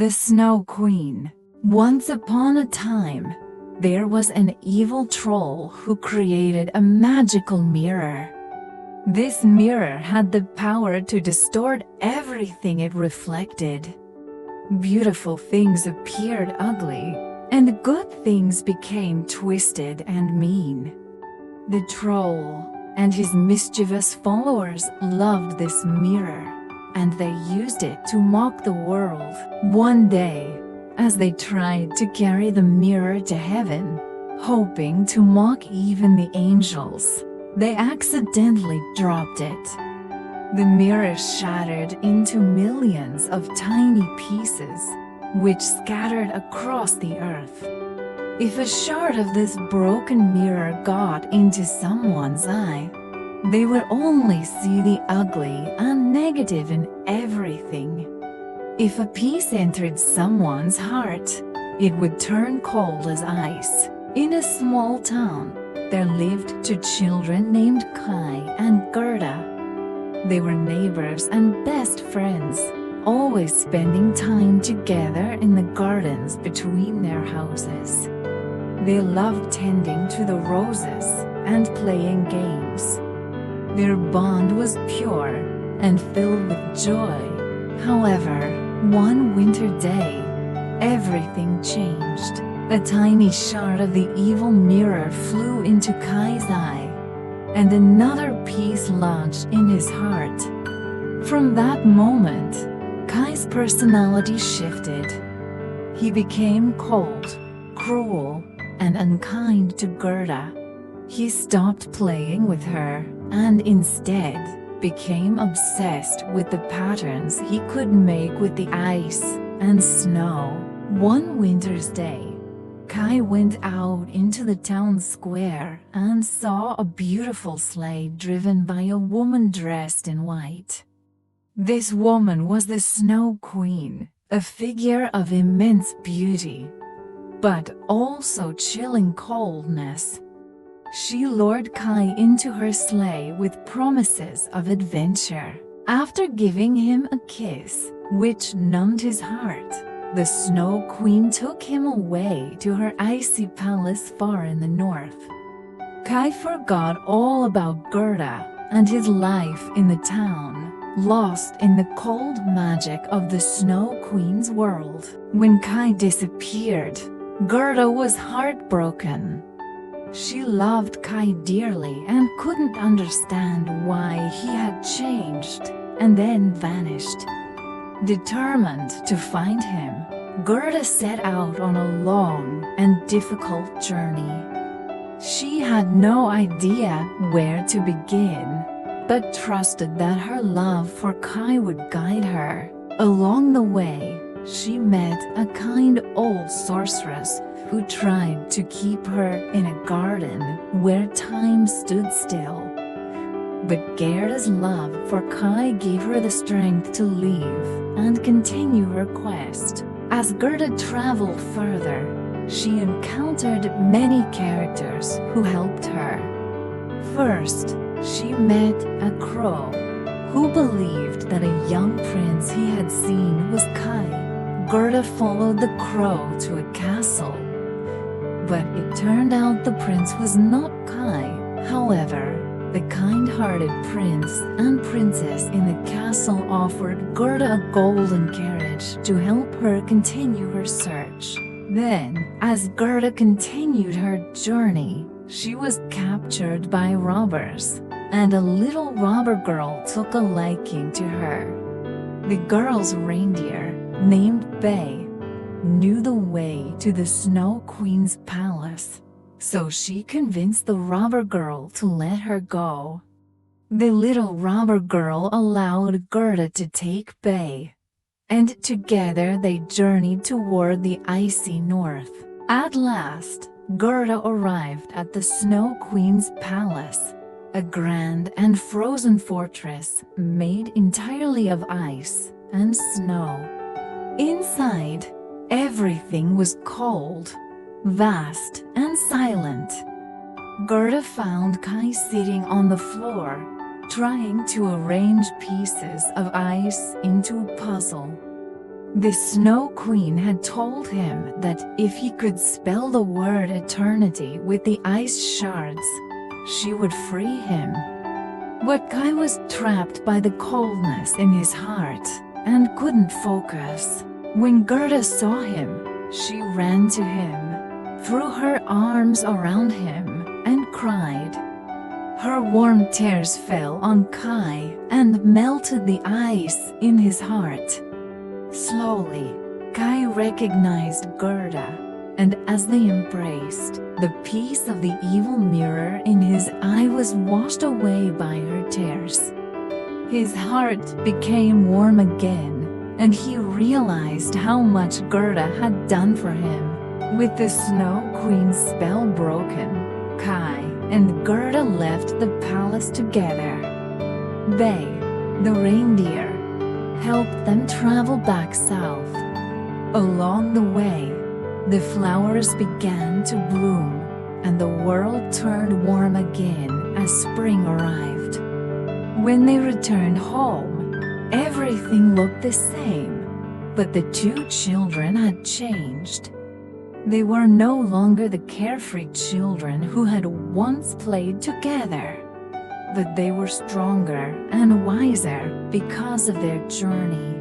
The Snow Queen. Once upon a time, there was an evil troll who created a magical mirror. This mirror had the power to distort everything it reflected. Beautiful things appeared ugly, and good things became twisted and mean. The troll and his mischievous followers loved this mirror, and they used it to mock the world. One day, as they tried to carry the mirror to heaven, hoping to mock even the angels, they accidentally dropped it. The mirror shattered into millions of tiny pieces, which scattered across the earth. If a shard of this broken mirror got into someone's eye, they would only see the ugly and negative in everything. If a piece entered someone's heart, it would turn cold as ice. In a small town, there lived two children named Kai and Gerda. They were neighbors and best friends, always spending time together in the gardens between their houses. They loved tending to the roses and playing games. Their bond was pure and filled with joy. However, one winter day, everything changed. A tiny shard of the evil mirror flew into Kai's eye, and another piece lodged in his heart. From that moment, Kai's personality shifted. He became cold, cruel, and unkind to Gerda. He stopped playing with her and instead became obsessed with the patterns he could make with the ice and snow. One winter's day, Kai went out into the town square and saw a beautiful sleigh driven by a woman dressed in white. This woman was the Snow Queen, a figure of immense beauty, but also chilling coldness. She lured Kai into her sleigh with promises of adventure. After giving him a kiss, which numbed his heart, the Snow Queen took him away to her icy palace far in the north. Kai forgot all about Gerda and his life in the town, lost in the cold magic of the Snow Queen's world. When Kai disappeared, Gerda was heartbroken. She loved Kai dearly and couldn't understand why he had changed and then vanished. Determined to find him, Gerda set out on a long and difficult journey. She had no idea where to begin, but trusted that her love for Kai would guide her. Along the way, she met a kind old sorceress who tried to keep her in a garden where time stood still. But Gerda's love for Kai gave her the strength to leave and continue her quest. As Gerda traveled further, she encountered many characters who helped her. First, she met a crow who believed that a young prince he had seen was Kai. Gerda followed the crow to a castle, but it turned out the prince was not Kai. However, the kind-hearted prince and princess in the castle offered Gerda a golden carriage to help her continue her search. Then, as Gerda continued her journey, she was captured by robbers, and a little robber girl took a liking to her. The girl's reindeer, named Bay, knew the way to the Snow Queen's palace, so she convinced the robber girl to let her go. The little robber girl allowed Gerda to take Bay, and together they journeyed toward the icy north. At last, Gerda arrived at the Snow Queen's palace, a grand and frozen fortress made entirely of ice and snow. Inside, everything was cold, vast, and silent. Gerda found Kai sitting on the floor, trying to arrange pieces of ice into a puzzle. The Snow Queen had told him that if he could spell the word eternity with the ice shards, she would free him. But Kai was trapped by the coldness in his heart and couldn't focus. When Gerda saw him, she ran to him, threw her arms around him, and cried. Her warm tears fell on Kai and melted the ice in his heart. Slowly, Kai recognized Gerda, and as they embraced, the piece of the evil mirror in his eye was washed away by her tears. His heart became warm again, and he realized how much Gerda had done for him. With the Snow Queen's spell broken, Kai and Gerda left the palace together. They, the reindeer, helped them travel back south. Along the way, the flowers began to bloom, and the world turned warm again as spring arrived. When they returned home, everything looked the same, but the two children had changed. They were no longer the carefree children who had once played together, but they were stronger and wiser because of their journey.